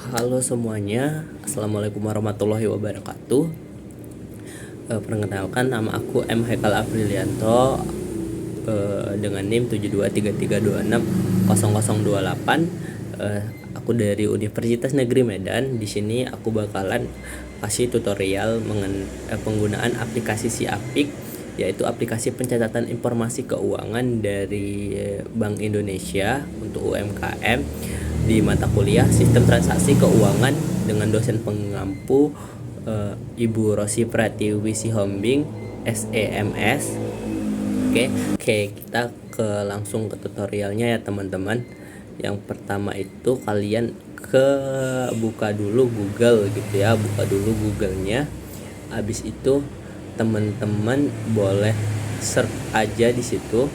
Halo semuanya, Assalamualaikum warahmatullahi wabarakatuh. Perkenalkan, nama aku M. Haikal Aprilianto, dengan NIM 7233260028. Aku dari Universitas Negeri Medan. Di sini aku bakalan kasih tutorial penggunaan aplikasi Siapik, yaitu aplikasi pencatatan informasi keuangan dari Bank Indonesia untuk UMKM di mata kuliah Sistem Transaksi Keuangan dengan dosen pengampu Ibu Rosi Pratiwi Sihombing, SEMS. Oke, kita langsung ke tutorialnya ya teman-teman. Yang pertama itu kalian buka dulu Google gitu ya, buka dulu Google-nya. Habis itu teman-teman boleh search aja di situ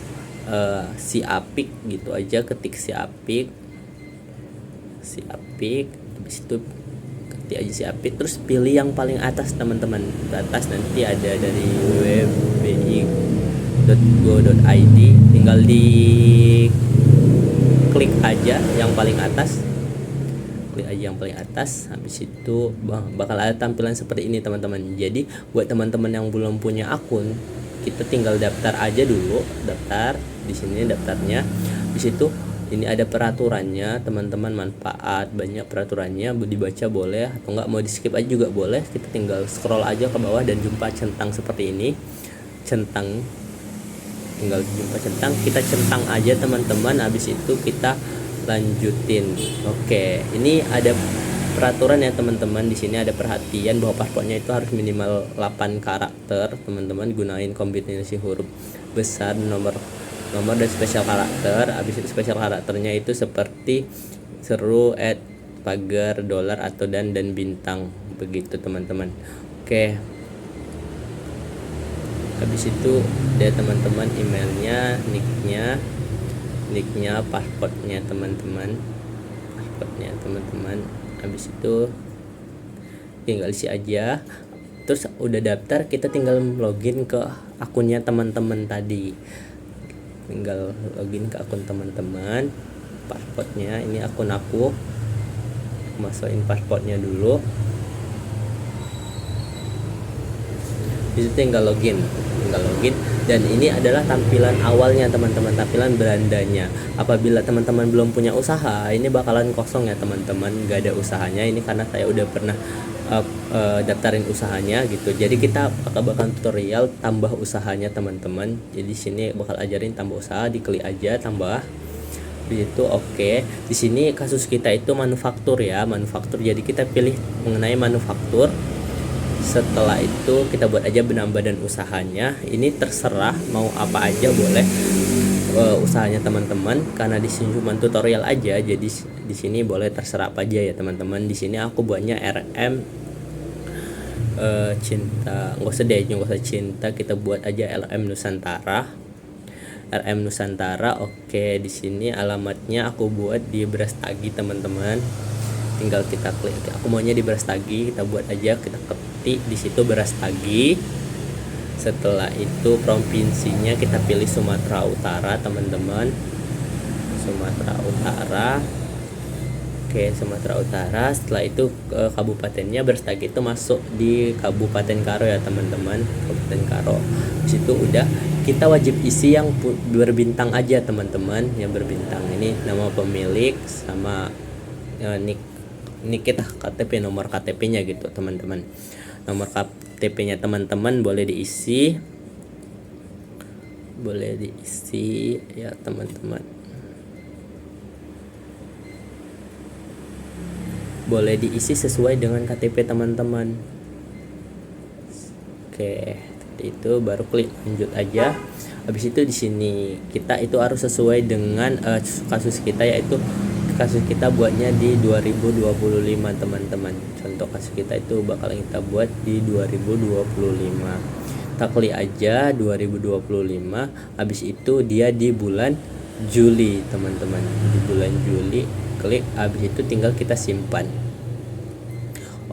Siapik gitu aja, ketik Siapik, habis itu ketik aja Siapik, terus pilih yang paling atas teman-teman. Di atas nanti ada dari wbi.go.id, tinggal di klik aja yang paling atas, habis itu bakal ada tampilan seperti ini teman-teman. Jadi buat teman-teman yang belum punya akun, kita tinggal daftar aja dulu, daftar di sini daftarnya. Di situ ini ada peraturannya teman-teman, manfaat, banyak peraturannya, dibaca boleh atau enggak, mau di skip aja juga boleh. Kita tinggal scroll aja ke bawah dan jumpa centang seperti ini, tinggal jumpa centang, kita centang aja teman-teman. Habis itu kita lanjutin. Oke, ini ada peraturan ya teman-teman. Di sini ada perhatian bahwa paspornya itu harus minimal 8 karakter teman-teman, gunain kombinasi huruf besar, nomor dan spesial karakter. Habis itu spesial karakternya itu seperti seru, pagar, dolar atau dan bintang, begitu teman-teman. Oke, habis itu ada teman-teman emailnya, nicknya, pasportnya teman-teman, habis itu tinggal isi aja. Terus udah daftar, kita tinggal login ke akunnya teman-teman tadi, tinggal login ke akun teman-teman. Pasportnya ini akun aku, masukin pasportnya dulu, itu tinggal login. Dan ini adalah tampilan awalnya teman-teman, tampilan berandanya. Apabila teman-teman belum punya usaha, ini bakalan kosong ya teman-teman, gak ada usahanya. Ini karena saya udah pernah daftarin usahanya gitu. Jadi kita bakal tutorial tambah usahanya teman-teman. Jadi sini bakal ajarin tambah usaha, diklik aja tambah. Itu oke. Di sini kasus kita itu manufaktur ya, Jadi kita pilih mengenai manufaktur. Setelah itu kita buat aja nama badan usahanya. Ini terserah mau apa aja boleh usahanya teman-teman, karena di sini cuma tutorial aja. Jadi di sini boleh terserah apa aja ya teman-teman. Di sini aku buatnya RM cinta, nggak usah cinta, kita buat aja RM Nusantara. Oke, di sini alamatnya aku buat di Brastagi teman-teman. Tinggal kita klik, aku maunya di Brastagi, kita buat aja, kita ketik di situ Brastagi. Setelah itu provinsinya kita pilih Sumatera Utara teman-teman, Sumatera Utara. Oke, Sumatera Utara. Setelah itu kabupatennya Brastagi itu masuk di Kabupaten Karo ya teman-teman, Kabupaten Karo. Di situ udah kita wajib isi yang berbintang aja teman-teman, yang berbintang. Ini nama pemilik sama nick kita, KTP, nomor KTP-nya gitu teman-teman. Nomor KTP-nya teman-teman boleh diisi ya teman-teman. Boleh diisi sesuai dengan KTP teman-teman. Oke, itu baru klik lanjut aja. Habis itu di sini kita itu harus sesuai dengan kasus kita, yaitu kasus kita buatnya di 2025 teman-teman. Contoh kasus kita itu bakal kita buat di 2025. Kita klik aja 2025. Habis itu dia di bulan Juli teman-teman, di bulan Juli. Klik, habis itu tinggal kita simpan.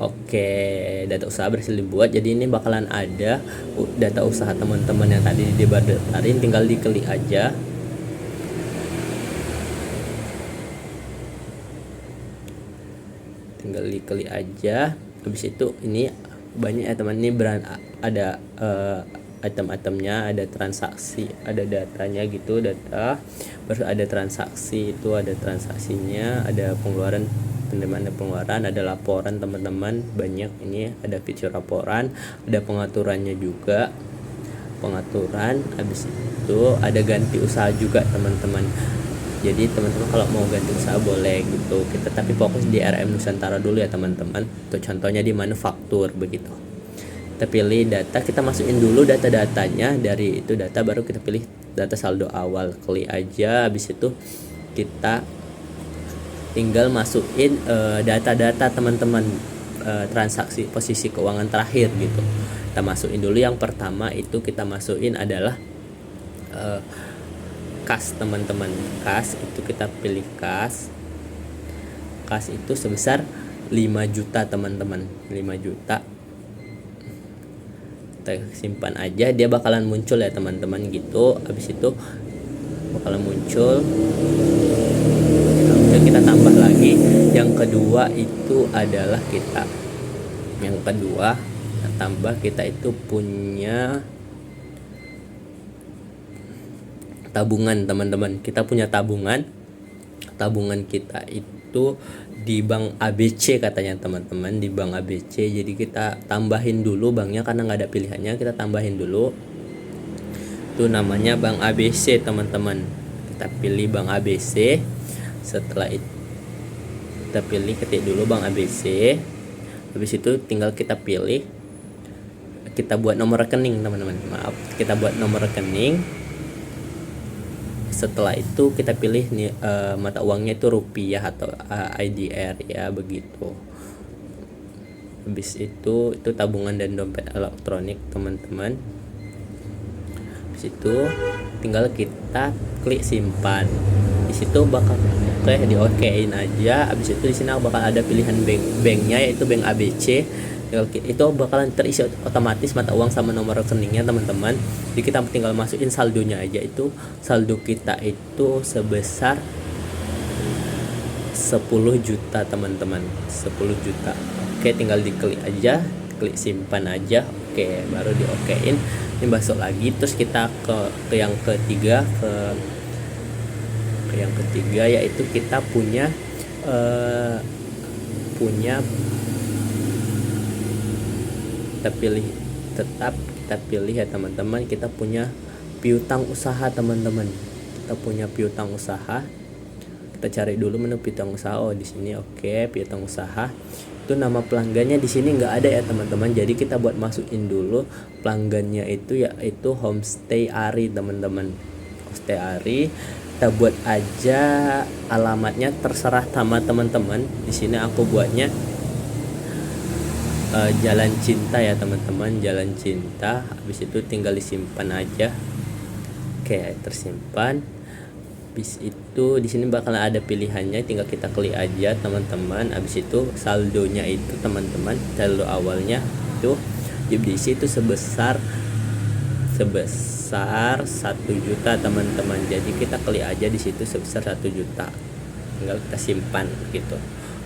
Oke, data usaha berhasil dibuat. Jadi ini bakalan ada data usaha teman-teman yang tadi didaftarin, tinggal diklik aja. tinggal diklik aja. Habis itu ini banyak ya teman, ini ada item-itemnya, ada transaksi, ada datanya gitu, data, baru ada transaksi, itu ada transaksinya, ada pengeluaran, penerimaan dan pengeluaran, ada laporan teman-teman, banyak ini, ada fitur laporan, ada pengaturannya juga, pengaturan. Habis itu ada ganti usaha juga teman-teman. Jadi teman-teman kalau mau ganti usaha boleh gitu, kita tapi fokus di RM Nusantara dulu ya teman-teman. Untuk contohnya di manufaktur begitu. Kita pilih data, kita masukin dulu data-datanya, dari itu data baru kita pilih data saldo awal, klik aja. Habis itu kita tinggal masukin data-data teman-teman, transaksi posisi keuangan terakhir gitu. Kita masukin dulu, yang pertama itu kita masukin adalah kas teman-teman. Kas itu kita pilih kas itu sebesar 5 juta teman-teman, 5 juta. Kita simpan aja, dia bakalan muncul ya teman-teman gitu. Habis itu bakalan muncul, kemudian kita tambah lagi. Yang kedua itu adalah kita tambah, kita itu punya tabungan teman-teman. Kita punya tabungan kita itu di bank ABC katanya teman-teman, di bank ABC. Jadi kita tambahin dulu banknya karena nggak ada pilihannya, kita tambahin dulu. Itu namanya bank ABC teman-teman. Kita pilih bank ABC. Setelah itu kita pilih, ketik dulu bank ABC. Habis itu tinggal kita pilih, kita buat nomor rekening teman-teman. Kita buat nomor rekening. Setelah itu kita pilih nih, mata uangnya itu rupiah atau IDR ya begitu. Habis itu tabungan dan dompet elektronik teman-teman. Habis itu tinggal kita klik simpan. Di situ bakal di okein aja. Habis itu di sini bakal ada pilihan banknya, yaitu bank ABC. Itu bakalan terisi otomatis mata uang sama nomor rekeningnya teman-teman. Jadi kita tinggal masukin saldonya aja. Itu saldo kita itu sebesar 10 juta teman-teman, 10 juta. Oke, tinggal diklik aja, klik simpan aja. Oke, baru di okein. Ini masuk lagi. Terus kita ke yang ketiga, ke yang ketiga, yaitu kita punya kita pilih ya teman-teman, kita punya piutang usaha teman-teman. Kita punya piutang usaha. Kita cari dulu menu piutang usaha. Oh, di sini. Oke, piutang usaha. Itu nama pelanggannya di sini nggak ada ya teman-teman. Jadi kita buat masukin dulu pelanggannya itu, yaitu Homestay Ari teman-teman. Homestay Ari. Kita buat aja alamatnya, terserah sama teman-teman. Di sini aku buatnya Jalan Cinta ya teman-teman, Jalan Cinta. Habis itu tinggal disimpan aja. Oke, tersimpan. Habis itu di sini bakal ada pilihannya, tinggal kita klik aja teman-teman. Habis itu saldonya itu teman-teman, saldo awalnya itu diisi itu sebesar 1 juta teman-teman. Jadi kita klik aja di situ sebesar 1 juta. Tinggal kita simpan gitu.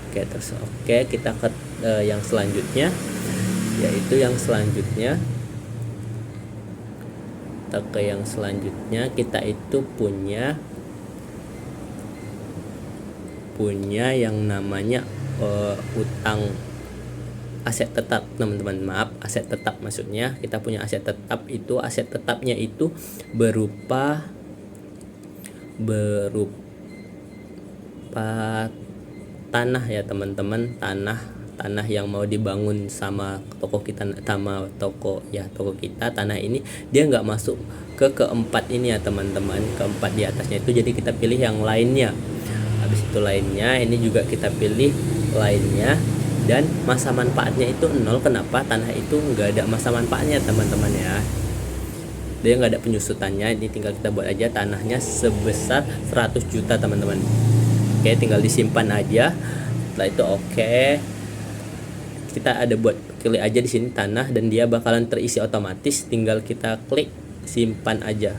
Oke, terus kita ke yang selanjutnya, yaitu yang selanjutnya. Kita ke yang selanjutnya, kita itu punya yang namanya utang aset tetap teman-teman. Aset tetap maksudnya kita punya aset tetap. Itu aset tetapnya itu berupa tanah ya teman-teman, tanah yang mau dibangun sama toko kita, sama toko kita. Tanah ini dia nggak masuk ke keempat ini ya teman-teman, keempat di atasnya itu. Jadi kita pilih yang lainnya. Habis itu lainnya, ini juga kita pilih lainnya, dan masa manfaatnya itu 0. Kenapa? Tanah itu nggak ada masa manfaatnya teman-teman ya, dia nggak ada penyusutannya. Ini tinggal kita buat aja tanahnya sebesar 100 juta teman-teman. Oke, tinggal disimpan aja. Setelah itu kita ada buat klik aja di sini tanah, dan dia bakalan terisi otomatis. Tinggal kita klik simpan aja.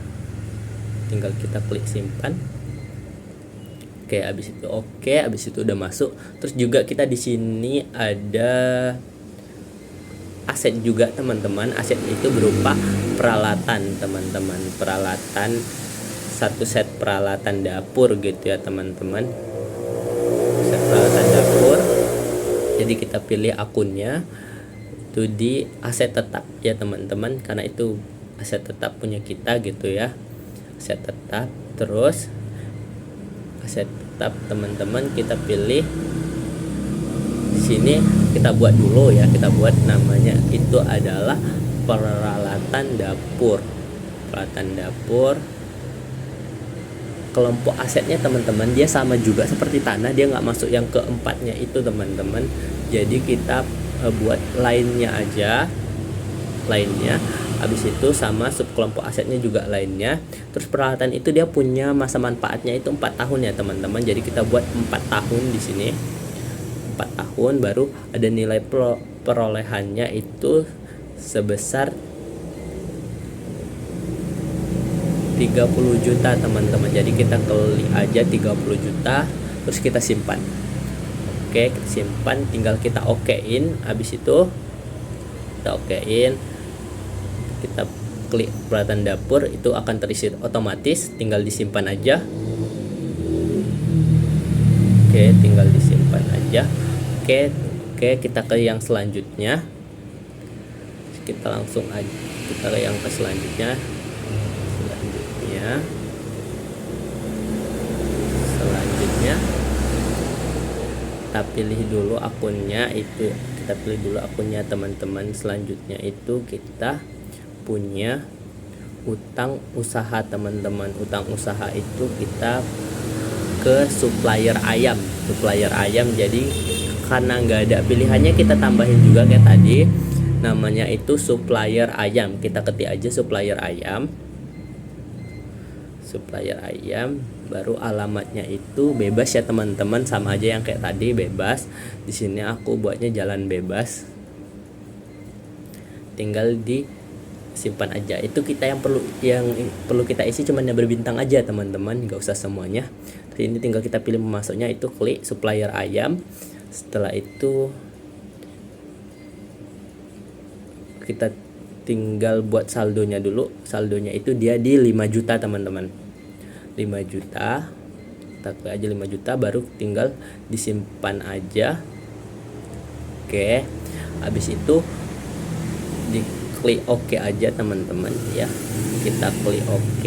Tinggal kita klik simpan. Oke, habis itu udah masuk. Terus juga kita di sini ada aset juga teman-teman. Aset itu berupa peralatan teman-teman, peralatan, satu set peralatan dapur gitu ya teman-teman, set peralatan dapur. Jadi kita pilih akunnya itu di aset tetap ya teman-teman, karena itu aset tetap punya kita gitu ya, aset tetap. Terus aset tetap teman-teman kita pilih di sini, kita buat dulu ya, kita buat namanya itu adalah peralatan dapur. Peralatan dapur, kelompok asetnya teman-teman dia sama juga seperti tanah, dia nggak masuk yang keempatnya itu teman-teman. Jadi kita buat lainnya aja, lainnya. Habis itu sama subkelompok asetnya juga lainnya. Terus peralatan itu dia punya masa manfaatnya itu 4 tahun ya teman-teman. Jadi kita buat 4 tahun di sini. 4 tahun baru ada nilai perolehannya itu sebesar 30 juta teman-teman. Jadi kita klik aja 30 juta terus kita simpan. Oke, kita simpan, tinggal kita okein. Habis itu kita okein, kita klik peralatan dapur, itu akan terisi otomatis, tinggal disimpan aja. Oke, tinggal disimpan aja. Oke, kita ke yang selanjutnya. Kita langsung aja kita ke yang selanjutnya. Selanjutnya kita pilih dulu akunnya itu. Kita pilih dulu akunnya teman-teman. Selanjutnya itu kita punya utang usaha teman-teman. Utang usaha itu kita ke supplier ayam. Supplier ayam, jadi karena nggak ada pilihannya kita tambahin juga kayak tadi, namanya itu supplier ayam. Kita ketik aja supplier ayam. Supplier ayam, baru alamatnya itu bebas ya teman-teman, sama aja yang kayak tadi, bebas. Di sini aku buatnya jalan bebas. Tinggal disimpan aja. Itu kita yang perlu kita isi cuman yang berbintang aja teman-teman, nggak usah semuanya. Ini tinggal kita pilih memasuknya, itu klik supplier ayam. Setelah itu kita tinggal buat saldonya dulu. Saldonya itu dia di 5 juta teman-teman. 5 juta. Kita klik aja 5 juta, baru tinggal disimpan aja. Oke. Habis itu diklik OK aja teman-teman ya. Kita klik OK.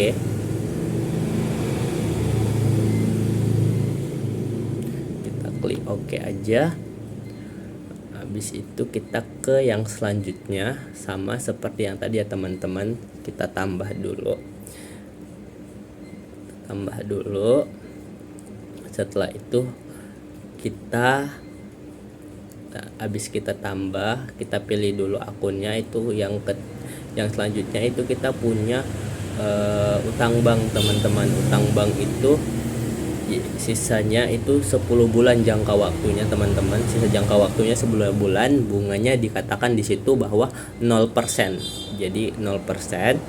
Kita klik OK aja. Habis itu kita ke yang selanjutnya, sama seperti yang tadi ya teman-teman, kita tambah dulu. Setelah itu habis kita tambah, kita pilih dulu akunnya. Itu yang selanjutnya itu kita punya utang bank teman-teman. Utang bank itu sisanya itu 10 bulan jangka waktunya teman-teman. Sisa jangka waktunya 10 bulan, bunganya dikatakan di situ bahwa 0%. Jadi 0%.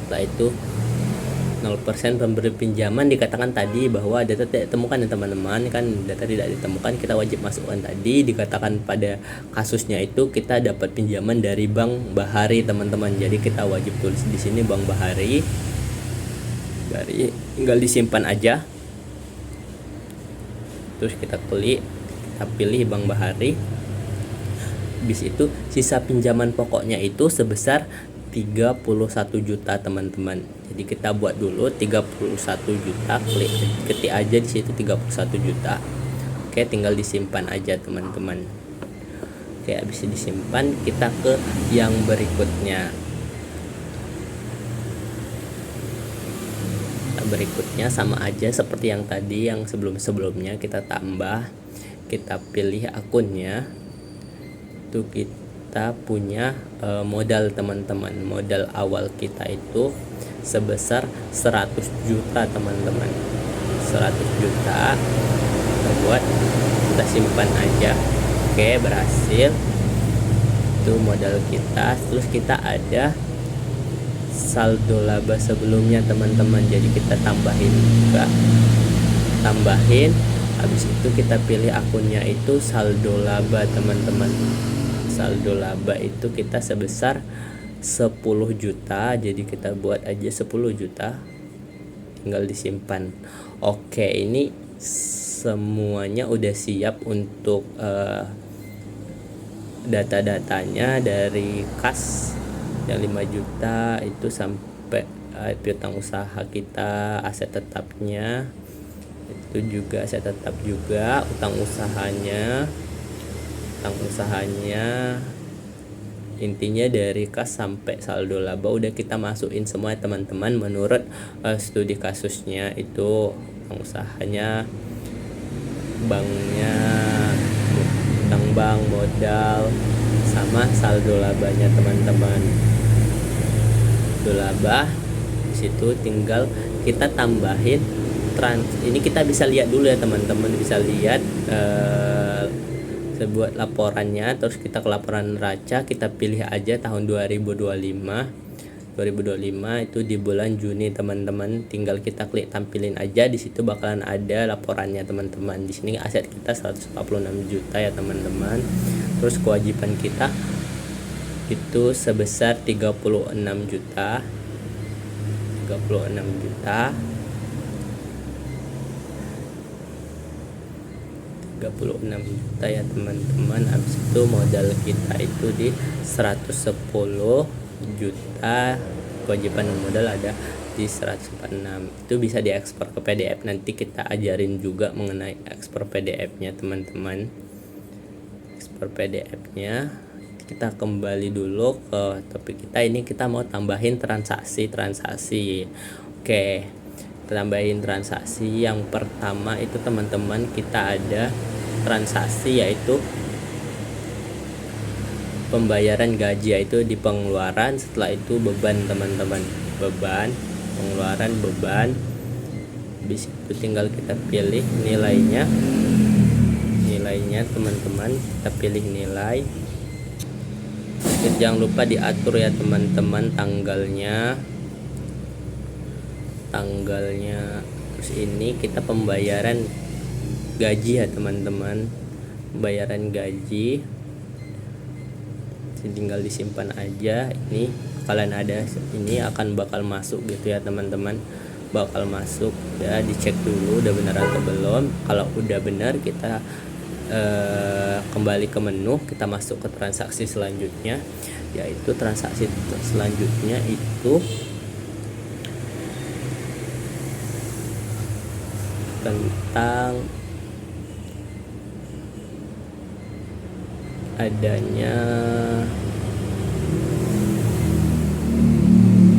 Setelah itu 0% pemberi pinjaman dikatakan tadi bahwa data tidak ditemukan ya teman-teman. Kan data tidak ditemukan, kita wajib masukkan tadi. Dikatakan pada kasusnya itu kita dapat pinjaman dari Bank Bahari teman-teman. Jadi kita wajib tulis di sini Bank Bahari. Tinggal disimpan aja. Terus kita pilih Bank Bahari. Habis itu sisa pinjaman pokoknya itu sebesar 31 juta teman-teman. Jadi kita buat dulu 31 juta, ketik aja di situ 31 juta. Oke, tinggal disimpan aja teman-teman. Oke, habis disimpan kita ke yang berikutnya. Berikutnya sama aja seperti yang tadi, yang sebelumnya kita tambah, kita pilih akunnya. Itu kita punya modal teman-teman. Modal awal kita itu sebesar 100 juta teman-teman. 100 juta kita buat, kita simpan aja. Oke, berhasil. Itu modal kita. Terus kita ada saldo laba sebelumnya teman-teman, jadi kita tambahin juga tambahin. Habis itu kita pilih akunnya itu saldo laba teman-teman. Saldo laba itu kita sebesar 10 juta, jadi kita buat aja 10 juta, tinggal disimpan. Oke, ini semuanya udah siap untuk data-datanya dari kas yang 5 juta itu sampai piutang usaha kita, aset tetapnya itu juga aset tetap juga, utang usahanya intinya dari kas sampai saldo laba udah kita masukin semua teman-teman menurut studi kasusnya. Itu utang usahanya, banknya, utang bank, modal, sama saldo labanya teman-teman. Saldo laba di situ tinggal kita tambahin ini kita bisa lihat dulu ya teman-teman, bisa lihat buat laporannya. Terus kita ke laporan neraca, kita pilih aja tahun 2025 itu di bulan Juni teman-teman, tinggal kita klik tampilin aja. Di situ bakalan ada laporannya teman-teman. Di sini aset kita 146 juta ya teman-teman. Terus kewajiban kita itu sebesar 36 juta 36 juta ya teman-teman. Habis itu modal kita itu di 110 juta, kewajiban modal ada di 146. Itu bisa diekspor ke PDF, nanti kita ajarin juga mengenai ekspor PDF-nya teman-teman. Ekspor PDF-nya, kita kembali dulu ke topik kita. Ini kita mau tambahin transaksi. Oke, tambahin transaksi. Yang pertama itu teman-teman, kita ada transaksi yaitu pembayaran gaji, yaitu di pengeluaran. Setelah itu beban teman-teman, pengeluaran beban. Habis itu tinggal kita pilih nilainya teman-teman, kita pilih nilai. Jangan lupa diatur ya teman-teman tanggalnya. Terus ini kita pembayaran gaji ya teman-teman, pembayaran gaji tinggal disimpan aja. Ini kalian ada, ini bakal masuk gitu ya teman-teman, bakal masuk ya. Dicek dulu udah benar atau belum. Kalau udah benar, kita kembali ke menu, kita masuk ke transaksi selanjutnya, yaitu transaksi selanjutnya itu tentang adanya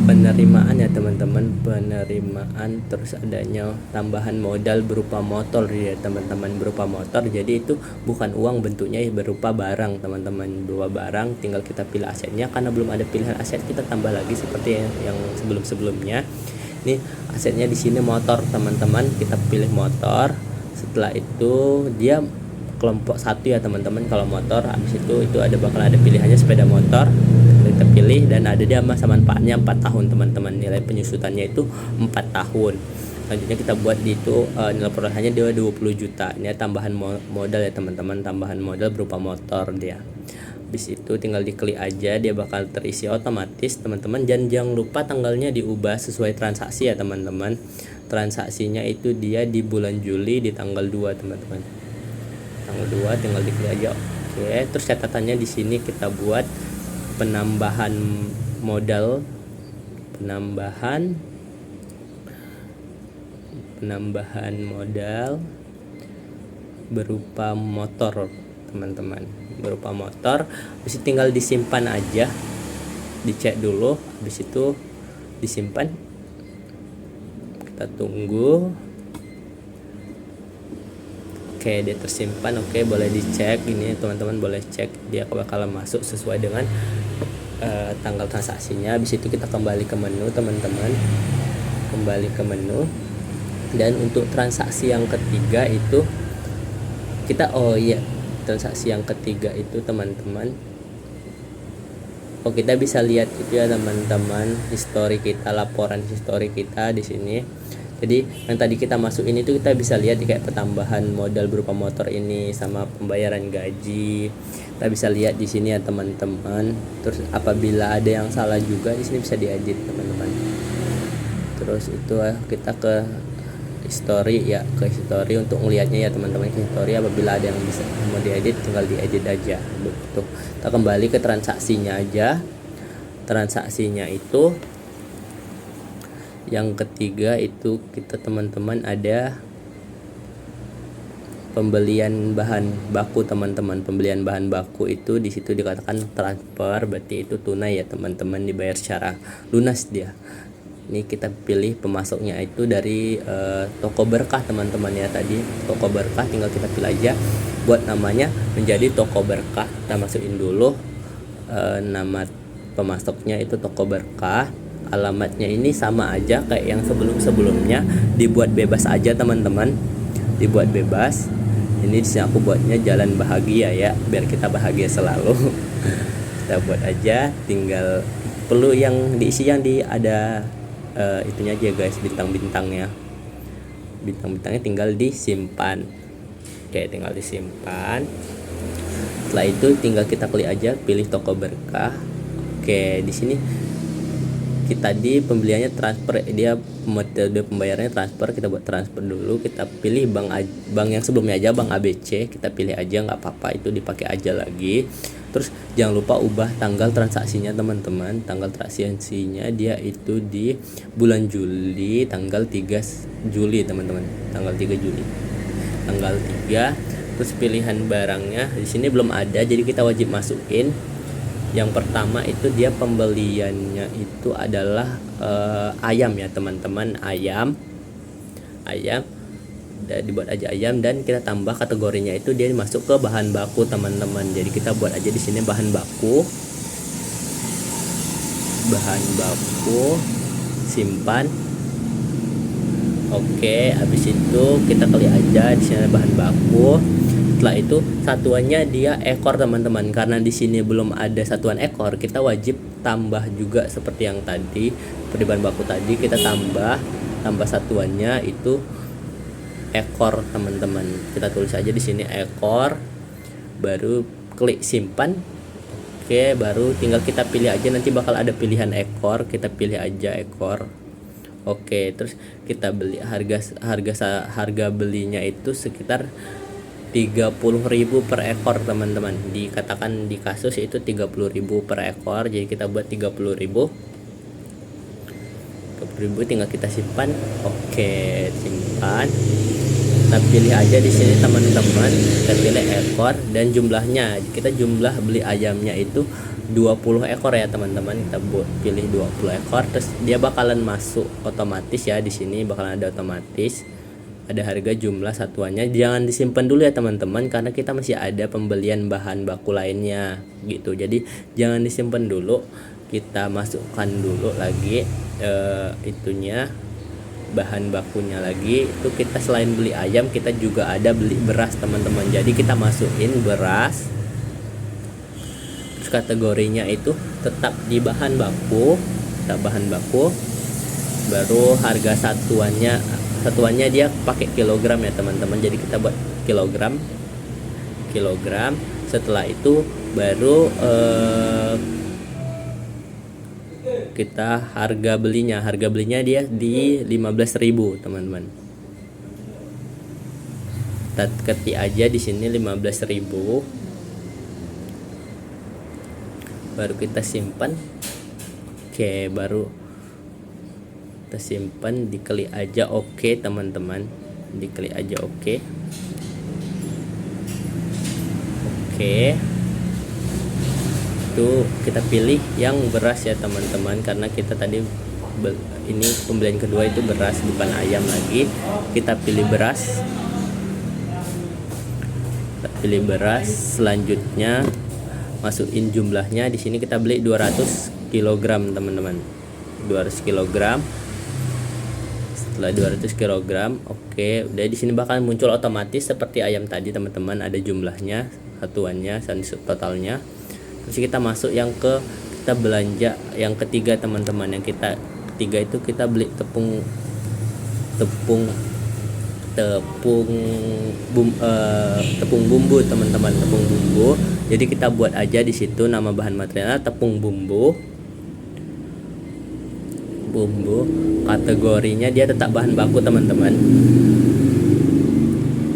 penerimaan ya teman-teman, penerimaan. Terus adanya tambahan modal berupa motor ya teman-teman, berupa motor. Jadi itu bukan uang, bentuknya berupa barang teman-teman, berupa barang. Tinggal kita pilih asetnya, karena belum ada pilihan aset kita tambah lagi seperti yang sebelum-sebelumnya. Ini asetnya di sini motor teman-teman, kita pilih motor. Setelah itu dia kelompok 1 ya teman-teman kalau motor. Habis itu ada pilihannya sepeda motor, kita pilih, dan ada dia masa manfaatnya 4 tahun teman-teman. Nilai penyusutannya itu 4 tahun. Selanjutnya kita buat di itu nilai perolehannya dia 20 juta. Ini tambahan modal ya teman-teman, tambahan modal berupa motor dia. Habis itu tinggal diklik aja, dia bakal terisi otomatis teman-teman. Dan jangan lupa tanggalnya diubah sesuai transaksi ya teman-teman. Transaksinya itu dia di bulan Juli di tanggal 2 teman-teman, tanggal 2, tinggal diklik aja. Oke, terus catatannya di sini kita buat penambahan modal berupa motor teman-teman, berupa motor. Habis itu tinggal disimpan aja, dicek dulu, habis itu disimpan, kita tunggu. Oke, dia tersimpan. Oke, boleh dicek ini teman-teman, boleh cek dia bakalan masuk sesuai dengan tanggal transaksinya. Habis itu kita kembali ke menu teman-teman, dan untuk transaksi yang ketiga itu transaksi yang ketiga itu teman-teman, kita bisa lihat itu ya teman-teman, laporan histori kita di sini. Jadi yang tadi kita masukin itu kita bisa lihat kayak pertambahan modal berupa motor ini sama pembayaran gaji. Kita bisa lihat di sini ya teman-teman. Terus apabila ada yang salah juga di sini bisa diedit teman-teman. Terus itu kita ke history ya, ke history untuk melihatnya ya teman-teman. Ke history apabila ada yang bisa mau diedit tinggal diedit aja. Begitu. Kita kembali ke transaksinya aja. Transaksinya itu yang ketiga itu kita teman-teman ada pembelian bahan baku teman-teman. Pembelian bahan baku itu di situ dikatakan transfer, berarti itu tunai ya teman-teman, dibayar secara lunas dia. Ini kita pilih pemasoknya itu dari toko berkah teman-teman ya. Tadi toko berkah tinggal kita pilih aja buat namanya menjadi toko berkah. Kita masukin dulu nama pemasoknya itu toko berkah. Alamatnya ini sama aja kayak yang sebelum-sebelumnya, dibuat bebas aja teman-teman, dibuat bebas. Ini di sini aku buatnya jalan bahagia ya, biar kita bahagia selalu. Kita buat aja, tinggal perlu yang diisi yang ada itunya aja guys, bintang-bintangnya. Bintang-bintangnya tinggal disimpan. Oke, tinggal disimpan. Setelah itu tinggal kita klik aja, pilih toko berkah. Oke, di sini kita di pembeliannya transfer, dia metode pembayarannya transfer. Kita buat transfer dulu, kita pilih bank yang sebelumnya aja, bank ABC, kita pilih aja, nggak apa-apa, itu dipakai aja lagi. Terus jangan lupa ubah tanggal transaksinya teman-teman. Tanggal transaksinya dia itu di bulan Juli, tanggal 3 Juli teman-teman, tanggal 3 Juli, tanggal 3. Terus pilihan barangnya di sini belum ada, jadi kita wajib masukin. Yang pertama itu dia pembeliannya itu adalah ayam ya teman-teman, ayam udah dibuat aja ayam, dan kita tambah kategorinya itu dia masuk ke bahan baku teman-teman. Jadi kita buat aja di sini bahan baku, simpan. Oke, habis itu kita klik aja di sini bahan baku. Setelah itu satuannya dia ekor teman-teman. Karena di sini belum ada satuan ekor, kita wajib tambah juga seperti yang tadi, seperti bahan baku tadi kita tambah satuannya itu ekor teman-teman. Kita tulis aja di sini ekor, baru klik simpan. Oke, baru tinggal kita pilih aja, nanti bakal ada pilihan ekor, kita pilih aja ekor. Oke, terus kita beli harga belinya itu sekitar 30.000 per ekor teman-teman. Dikatakan di kasus itu 30.000 per ekor, jadi kita buat 30.000 tinggal kita simpan. Oke, simpan. Kita pilih aja di sini teman-teman, kita pilih ekor dan jumlahnya. Kita jumlah beli ayamnya itu 20 ekor ya teman-teman. Kita pilih 20 ekor, terus dia bakalan masuk otomatis ya, di sini bakalan ada otomatis. Ada harga jumlah satuannya. Jangan disimpan dulu ya teman-teman, karena kita masih ada pembelian bahan baku lainnya gitu. Jadi jangan disimpan dulu, kita masukkan dulu lagi itunya, bahan bakunya lagi. Itu kita selain beli ayam, kita juga ada beli beras teman-teman. Jadi kita masukin beras, terus kategorinya itu tetap di bahan baku, baru harga satuannya dia pakai kilogram ya teman-teman. Jadi kita buat kilogram. Setelah itu baru kita harga belinya dia di 15.000 teman-teman. Kita ketik aja di sini 15.000, baru kita simpan. Oke, baru kita simpan, diklik aja oke teman-teman, diklik aja oke. Itu kita pilih yang beras ya teman-teman, karena kita tadi ini pembelian kedua itu beras bukan ayam lagi. Kita pilih beras, selanjutnya masukin jumlahnya. Di sini kita beli 200 kg teman-teman, 200 kg. Setelah 200 kg, oke, udah di sini bakal muncul otomatis seperti ayam tadi teman-teman, ada jumlahnya, satuannya, totalnya. Terus kita masuk kita belanja yang ketiga teman-teman. Yang ketiga itu kita beli tepung tepung tepung tepung bumbu teman-teman, tepung bumbu. Jadi kita buat aja di situ nama bahan materialnya tepung bumbu. Kategorinya dia tetap bahan baku teman-teman,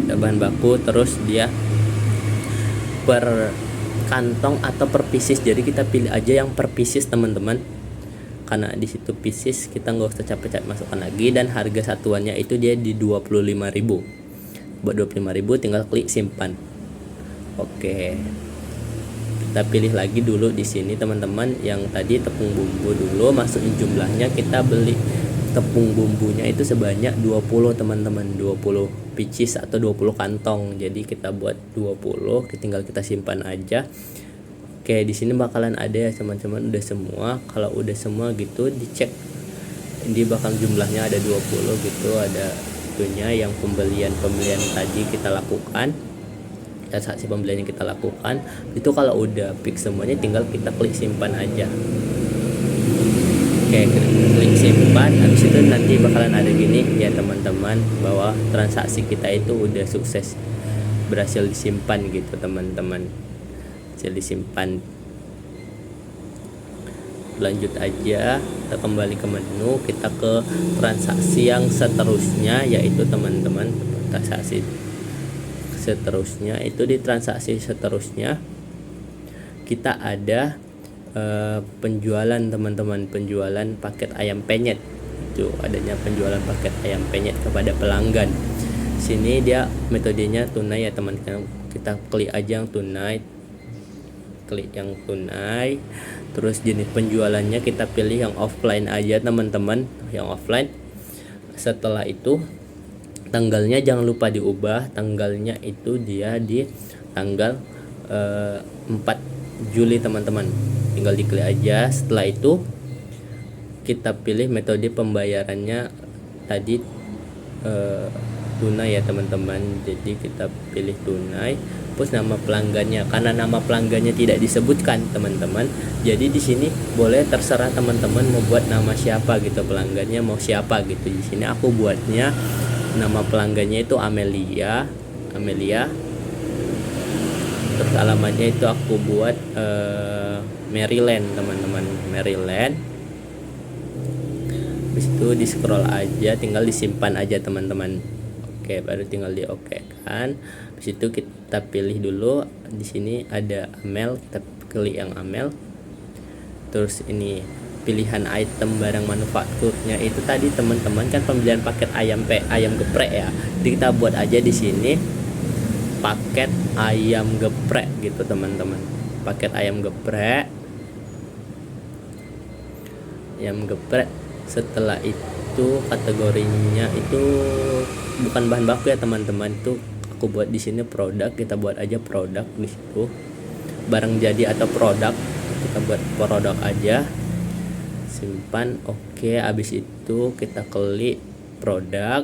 bahan baku. Terus dia per kantong atau per pieces, jadi kita pilih aja yang per pieces teman-teman, karena di situ pieces kita nggak usah capek-capek masukkan lagi. Dan harga satuannya itu dia di 25.000. Buat 25.000 tinggal klik simpan. Oke, kita pilih lagi dulu di sini teman-teman, yang tadi tepung bumbu dulu, masukin jumlahnya. Kita beli tepung bumbunya itu sebanyak 20 teman-teman, 20 pieces atau 20 kantong. Jadi kita buat 20, tinggal kita simpan aja. Oke, di sini bakalan ada ya teman-teman, udah semua. Kalau udah semua gitu dicek, ini bakal jumlahnya ada 20 gitu, ada itunya yang pembelian tadi kita lakukan, transaksi pembelian yang kita lakukan itu. Kalau udah fix semuanya tinggal kita klik simpan aja. Oke, klik simpan. Habis itu nanti bakalan ada gini ya teman-teman, bahwa transaksi kita itu udah sukses, berhasil disimpan gitu teman-teman, berhasil disimpan. Lanjut aja, kita kembali ke menu, kita ke transaksi yang seterusnya, yaitu teman-teman transaksi seterusnya itu. Di transaksi seterusnya kita ada penjualan teman-teman, penjualan paket ayam penyet. Itu adanya penjualan paket ayam penyet kepada pelanggan. Sini dia metodenya tunai ya teman-teman, kita klik aja yang tunai, klik yang tunai. Terus jenis penjualannya kita pilih yang offline aja teman-teman, yang offline. Setelah itu tanggalnya jangan lupa diubah, tanggalnya itu dia di tanggal 4 Juli teman-teman, tinggal diklik aja. Setelah itu kita pilih metode pembayarannya tadi tunai ya teman-teman, jadi kita pilih tunai. Terus nama pelanggannya, karena nama pelanggannya tidak disebutkan teman-teman, jadi di sini boleh terserah teman-teman mau buat nama siapa gitu, pelanggannya mau siapa gitu. Di sini aku buatnya nama pelanggannya itu Amelia. Terus alamatnya itu aku buat Maryland teman-teman, Maryland. Habis itu di scroll aja, tinggal disimpan aja teman-teman. Oke, baru tinggal di oke kan. Habis itu kita pilih dulu di sini ada Amel, kita klik yang Amel. Terus ini pilihan item barang manufakturnya itu tadi teman-teman kan pembelian paket ayam geprek ya. Jadi kita buat aja di sini paket ayam geprek gitu teman-teman. Paket ayam geprek. Setelah itu kategorinya itu bukan bahan baku ya teman-teman, itu aku buat di sini produk. Kita buat aja produk di situ, barang jadi atau produk, kita buat produk aja, simpan. Oke, habis itu kita klik produk.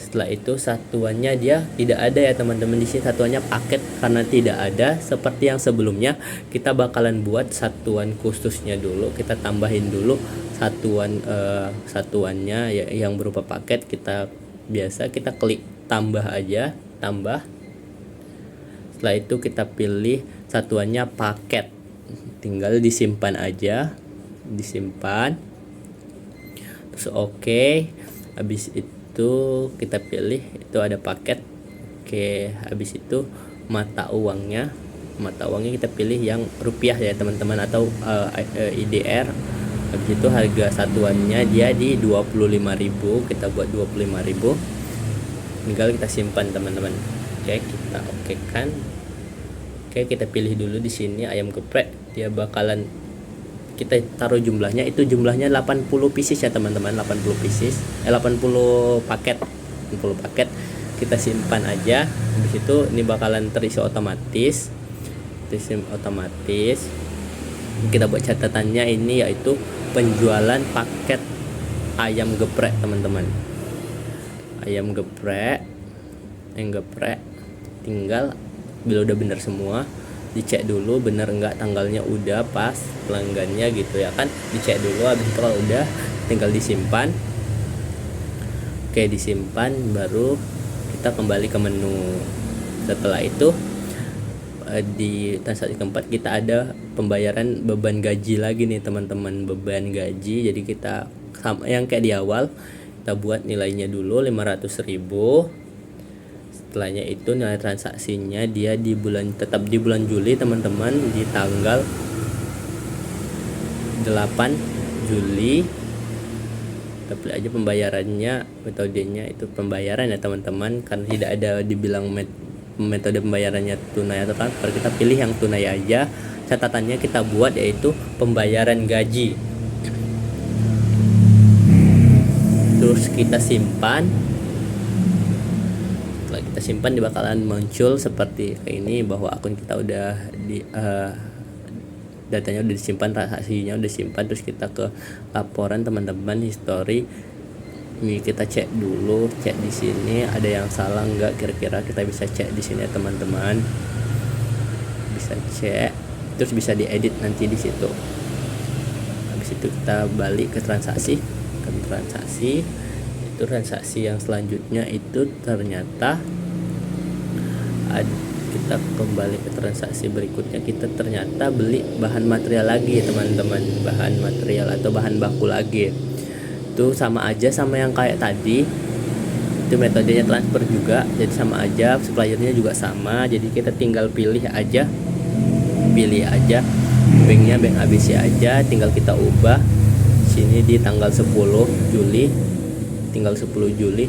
Setelah itu satuannya dia tidak ada ya teman-teman, di sini satuannya paket karena tidak ada. Seperti yang sebelumnya kita bakalan buat satuan khususnya dulu, kita tambahin dulu satuannya ya, yang berupa paket. Kita klik tambah aja, tambah. Setelah itu kita pilih satuannya paket, tinggal disimpan aja, disimpan. Terus oke. Habis itu kita pilih itu ada paket. Oke, habis itu mata uangnya kita pilih yang rupiah ya teman-teman, atau IDR. Habis itu harga satuannya dia di 25.000, kita buat 25.000. Tinggal kita simpan teman-teman. Oke, kita oke kan. Oke, kita pilih dulu di sini ayam geprek, dia bakalan kita taruh jumlahnya, itu jumlahnya 80 pieces ya teman-teman, 80 paket kita simpan aja. Habis itu ini bakalan terisi otomatis. Kita buat catatannya ini yaitu penjualan paket ayam geprek teman-teman, ayam geprek. Tinggal bila udah bener semua dicek dulu bener enggak, tanggalnya udah pas, pelanggannya gitu ya kan, dicek dulu. Habis itu kalau udah tinggal disimpan. Oke, disimpan, baru kita kembali ke menu. Setelah itu di transaksi keempat kita ada pembayaran beban gaji lagi nih teman-teman, beban gaji. Jadi kita sama yang kayak di awal, kita buat nilainya dulu 500.000. Setelahnya itu nilai transaksinya dia tetap di bulan Juli teman-teman, di tanggal 8 Juli. Kita pilih aja pembayarannya, metodenya itu pembayaran ya teman-teman, karena tidak ada dibilang metode pembayarannya tunai atau transfer. Kita pilih yang tunai aja. Catatannya kita buat yaitu pembayaran gaji. Terus kita simpan. Setelah kita simpan, dia bakalan muncul seperti ini bahwa akun kita udah datanya udah disimpan, transaksinya udah disimpan. Terus kita ke laporan teman-teman, history. Ini kita cek dulu, cek di sini ada yang salah enggak, kira-kira kita bisa cek di sini ya teman-teman. Bisa cek, terus bisa diedit nanti di situ. Habis itu kita balik ke transaksi. Itu transaksi yang selanjutnya itu ternyata kita kembali ke transaksi berikutnya, kita ternyata beli bahan material lagi teman-teman, bahan material atau bahan baku lagi. Itu sama aja sama yang kayak tadi, itu metodenya transfer juga, jadi sama aja, suppliernya juga sama. Jadi kita tinggal pilih aja banknya, bank ABC aja, tinggal kita ubah sini di tanggal 10 Juli, tanggal 10 Juli.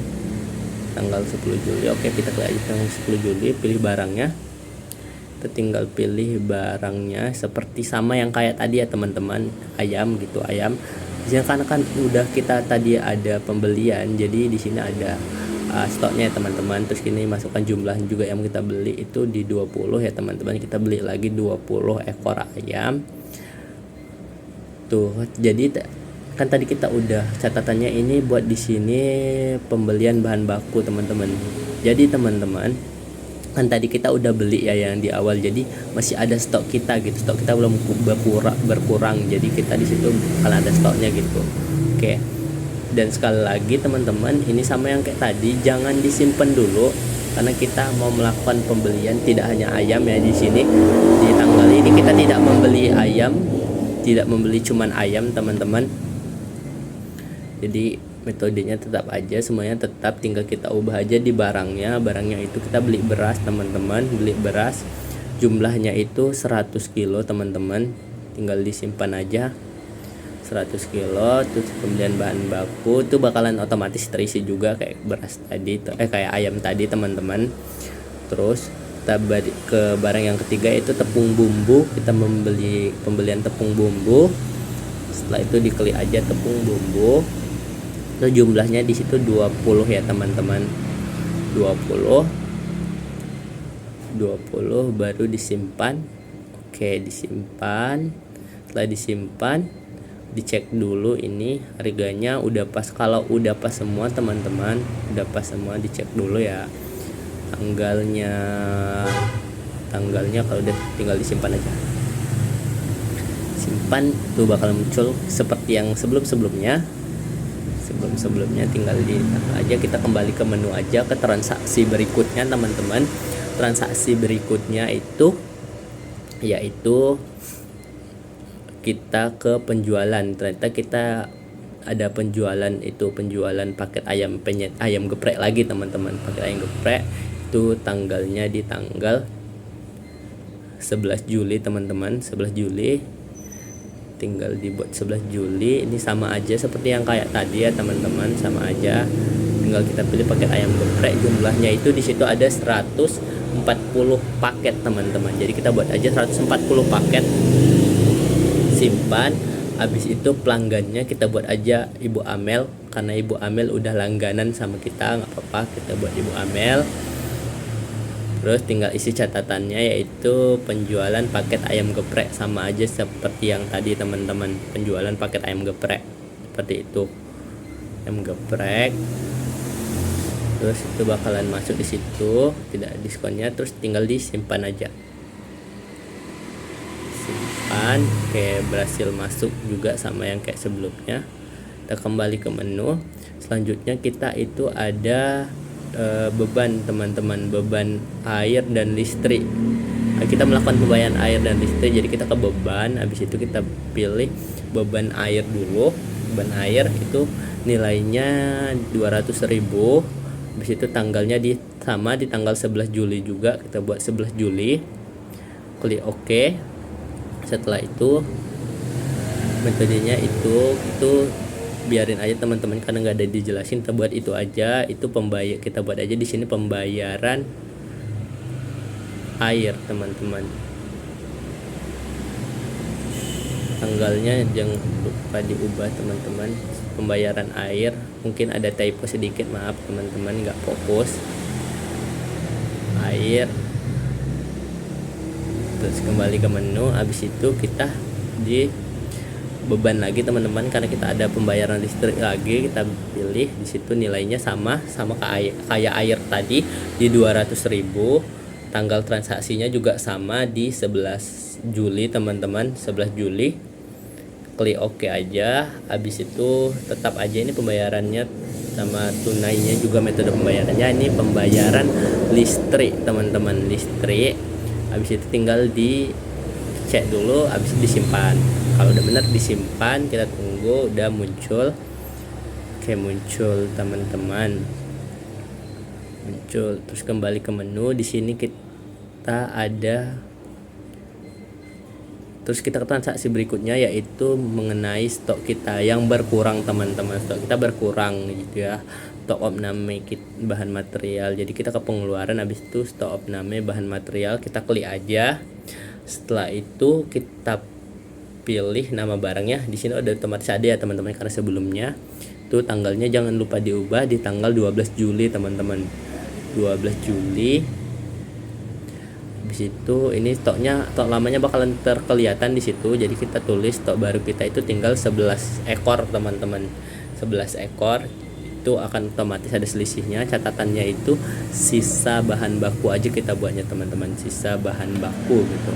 Oke, kita klik aja tanggal 10 Juli, pilih barangnya. Kita tinggal pilih barangnya seperti sama yang kayak tadi ya teman-teman, ayam gitu, ayam. Karena kan udah kita tadi ada pembelian, jadi di sini ada stoknya ya teman-teman. Terus ini masukkan jumlah juga yang kita beli itu di 20 ya teman-teman. Kita beli lagi 20 ekor ayam. Tuh, jadi kan tadi kita udah catatannya ini buat di sini pembelian bahan baku teman-teman. Jadi teman-teman, kan tadi kita udah beli ya yang di awal, jadi masih ada stok kita gitu, stok kita belum berkurang, jadi kita di situ kalau ada stoknya gitu. Oke, dan sekali lagi teman-teman, ini sama yang kayak tadi, jangan disimpan dulu karena kita mau melakukan pembelian tidak hanya ayam ya. Di sini di tanggal ini kita tidak membeli ayam, tidak membeli cuman ayam teman-teman. Jadi metodenya tetap aja, semuanya tetap, tinggal kita ubah aja di barangnya itu kita beli beras teman-teman, beli beras jumlahnya itu 100 kilo teman-teman, tinggal disimpan aja 100 kilo. Terus kemudian bahan baku itu bakalan otomatis terisi juga kayak beras tadi, kayak ayam tadi teman-teman. Terus kita balik ke barang yang ketiga, itu tepung bumbu. Kita membeli pembelian tepung bumbu. Setelah itu diklik aja tepung bumbu. Itu jumlahnya di situ 20 ya teman-teman, 20 baru disimpan. Oke, disimpan. Setelah disimpan, dicek dulu ini harganya udah pas. Kalau udah pas semua teman-teman, udah pas semua, dicek dulu ya tanggalnya kalau udah tinggal disimpan aja. Simpan, itu bakal muncul seperti yang sebelumnya tinggal di aja. Kita kembali ke menu aja, ke transaksi berikutnya teman-teman. Transaksi berikutnya itu yaitu kita ke penjualan. Ternyata kita ada penjualan, itu penjualan paket ayam geprek lagi teman-teman. Paket ayam geprek itu tanggalnya di tanggal 11 Juli teman-teman, 11 Juli. Tinggal dibuat 11 Juli. Ini sama aja seperti yang kayak tadi ya teman-teman, sama aja, tinggal kita pilih paket ayam geprek. Jumlahnya itu di situ ada 140 paket teman-teman, jadi kita buat aja 140 paket, simpan. Habis itu pelanggannya kita buat aja Ibu Amel, karena Ibu Amel udah langganan sama kita, nggak apa-apa, kita buat Ibu Amel. Terus tinggal isi catatannya, yaitu penjualan paket ayam geprek, sama aja seperti yang tadi teman-teman, penjualan paket ayam geprek seperti itu, ayam geprek. Terus itu bakalan masuk di situ, tidak diskonnya. Terus tinggal disimpan aja, simpan. Oke, berhasil masuk juga sama yang kayak sebelumnya. Kita Kita kembali ke menu. Selanjutnya kita itu ada beban teman-teman, beban air dan listrik. Kita melakukan pembayaran air dan listrik, jadi kita ke beban, habis itu kita pilih beban air dulu. Beban air itu nilainya 200.000. Habis itu tanggalnya sama di tanggal 11 Juli juga, kita buat 11 Juli. Klik OK. Setelah itu metodenya itu biarin aja teman-teman, karena nggak ada dijelasin, kita buat itu aja. Itu kita buat aja di sini pembayaran air teman-teman. Tanggalnya jangan lupa diubah teman-teman. Pembayaran air, mungkin ada typo sedikit, maaf teman-teman, nggak fokus. Air, terus kembali ke menu. Habis itu kita di beban lagi teman-teman, karena kita ada pembayaran listrik lagi, kita pilih di situ nilainya sama kayak air tadi di 200.000. Tanggal transaksinya juga sama di 11 Juli teman-teman, 11 Juli. Klik OK aja. Habis itu tetap aja ini pembayarannya sama tunainya juga, metode pembayarannya ini pembayaran listrik teman-teman, listrik. Habis itu tinggal dicek dulu, habis itu disimpan. Kalau udah benar disimpan, kita tunggu udah muncul. Oke, muncul teman-teman, muncul. Terus kembali ke menu. Di sini kita ada, terus kita ke transaksi berikutnya, yaitu mengenai stok kita yang berkurang teman-teman. Stok kita berkurang gitu ya, stok opname bahan material. Jadi kita ke pengeluaran, habis itu stok opname bahan material, kita klik aja. Setelah itu kita pilih nama barangnya. Di sini udah otomatis ada ya teman-teman, karena sebelumnya itu tanggalnya jangan lupa diubah di tanggal 12 Juli teman-teman, 12 Juli. Habis itu ini stok lamanya bakalan terkelihatan di situ. Jadi kita tulis stok baru kita itu tinggal 11 ekor teman-teman, 11 ekor. Itu akan otomatis ada selisihnya. Catatannya itu sisa bahan baku aja kita buatnya teman-teman, sisa bahan baku gitu.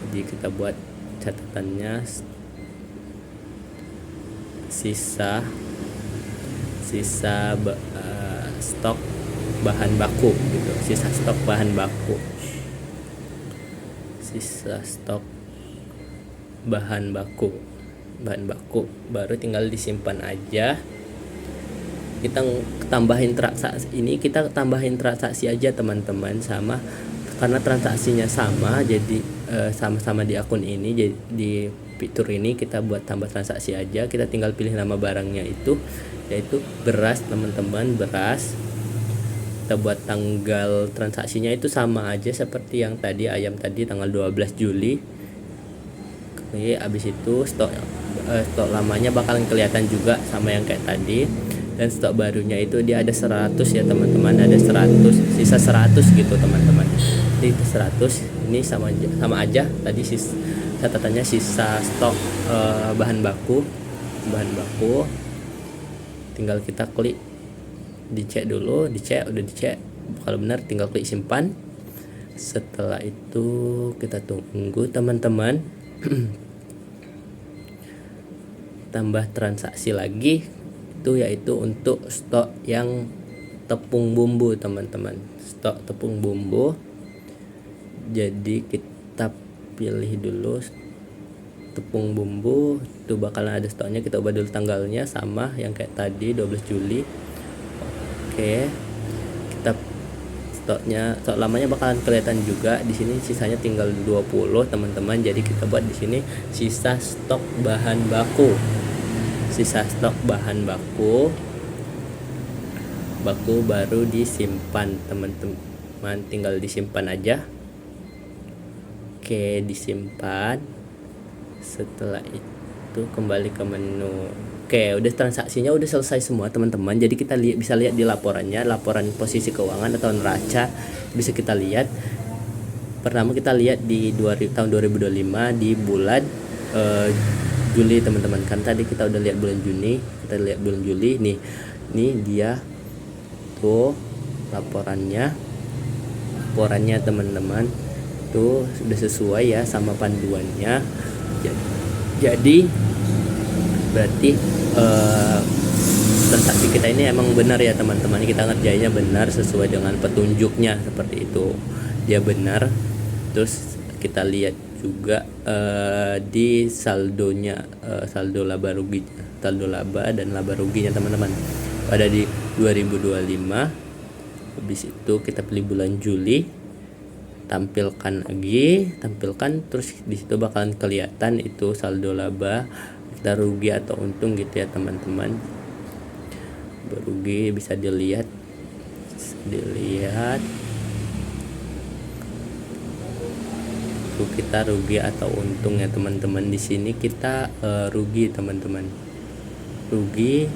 Jadi kita buat catatannya sisa stok bahan baku gitu, sisa stok bahan baku, sisa stok bahan baku baru tinggal disimpan aja. Kita tambahin transaksi ini, kita tambahin transaksi aja teman-teman, sama karena transaksinya sama, jadi sama-sama di akun ini, jadi di fitur ini kita buat tambah transaksi aja. Kita tinggal pilih nama barangnya itu, yaitu beras teman-teman, beras. Kita buat tanggal transaksinya itu sama aja seperti yang tadi, ayam tadi tanggal 12 Juli. Oke, habis itu stok lamanya bakalan kelihatan juga sama yang kayak tadi. Dan stok barunya itu dia ada 100 ya teman-teman, ada 100, sisa 100 gitu teman-teman. Jadi 100 ini sama aja tadi catatannya sisa stok bahan baku. Tinggal kita klik dicek dulu, udah dicek, kalau benar tinggal klik simpan. Setelah itu kita tunggu teman-teman. Tambah transaksi lagi itu, yaitu untuk stok yang tepung bumbu teman-teman, stok tepung bumbu. Jadi kita pilih dulu tepung bumbu, itu bakalan ada stoknya. Kita ubah dulu tanggalnya sama yang kayak tadi 12 Juli. Oke, kita stok lamanya bakalan kelihatan juga di sini. Sisanya tinggal 20 teman-teman. Jadi kita buat di sini sisa stok bahan baku, sisa stok bahan baku baru disimpan teman-teman, tinggal disimpan aja. Oke, disimpan. Setelah itu kembali ke menu. Oke, udah transaksinya udah selesai semua teman-teman. Jadi kita bisa lihat di laporannya, laporan posisi keuangan atau neraca bisa kita lihat. Pertama kita lihat di tahun 2025 di bulan Juli teman-teman. Kan tadi kita udah lihat bulan Juni, kita lihat bulan Juli. Nih dia tuh laporannya teman-teman, tuh sudah sesuai ya sama panduannya. Jadi berarti transaksi kita ini emang benar ya teman-teman, kita ngerjainnya benar sesuai dengan petunjuknya seperti itu, dia benar. Terus kita lihat juga di saldonya, saldo laba rugi, saldo laba dan laba ruginya teman-teman ada di 2025. Habis itu kita pilih bulan Juli, tampilkan terus di situ bakalan kelihatan itu saldo laba, kita rugi atau untung gitu ya teman-teman. Berugi bisa dilihat tuh kita rugi atau untung ya teman-teman. Di sini kita rugi teman-teman, rugi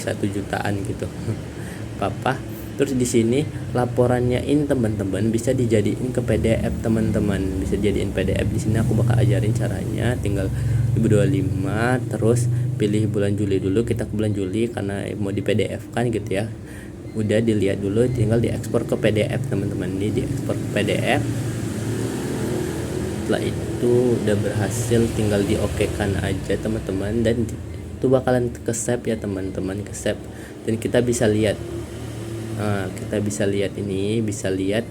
1 jutaan gitu apa. Terus di sini laporannya ini teman-teman bisa dijadiin ke PDF teman-teman, bisa jadiin PDF. Di sini aku bakal ajarin caranya, tinggal 2025 terus pilih bulan Juli dulu, kita ke bulan Juli karena mau di PDF kan gitu ya. Udah dilihat dulu, tinggal diekspor ke PDF teman-teman. Ini diekspor ke PDF. Setelah itu udah berhasil, tinggal di OK kan aja teman-teman, dan itu bakalan ke save ya teman-teman, ke save. Dan kita bisa lihat, kita bisa lihat ini, bisa lihat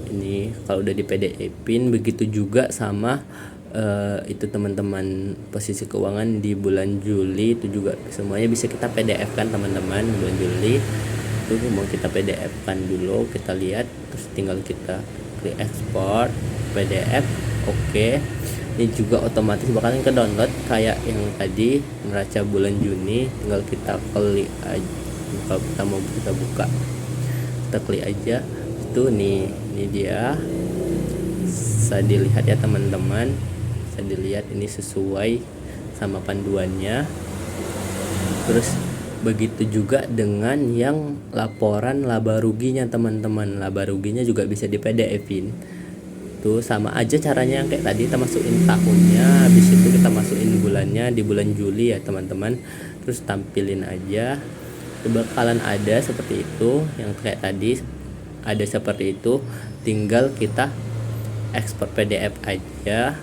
ini kalau udah di PDF-in. Begitu juga sama itu teman-teman, posisi keuangan di bulan Juli itu juga semuanya bisa kita PDF kan teman-teman. Bulan Juli itu mau kita PDF kan dulu, kita lihat, terus tinggal kita klik ekspor PDF. Oke. Ini juga otomatis bakalan ke download kayak yang tadi neraca bulan Juni, tinggal kita klik aja. Kalau kita mau kita buka, kita klik aja itu nih, ini dia, bisa dilihat ya teman-teman, bisa dilihat ini sesuai sama panduannya. Terus begitu juga dengan yang laporan laba ruginya teman-teman, laba ruginya juga bisa di PDF-in. Tuh sama aja caranya yang kayak tadi, kita masukin tahunnya, habis itu kita masukin bulannya di bulan Juli ya teman-teman, terus tampilin aja, itu bakalan ada seperti itu. Yang kayak tadi ada seperti itu, tinggal kita ekspor PDF aja,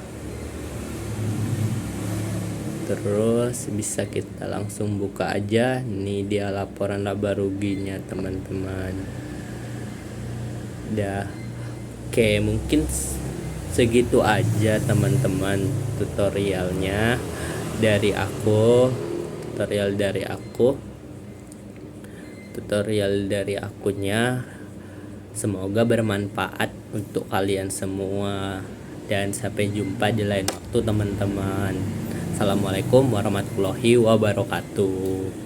terus bisa kita langsung buka aja. Ini dia laporan laba ruginya teman-teman. Oke, mungkin segitu aja teman-teman tutorialnya dari aku, tutorial dari akunya. Semoga bermanfaat untuk kalian semua, dan sampai jumpa di lain waktu teman-teman. Assalamualaikum warahmatullahi wabarakatuh.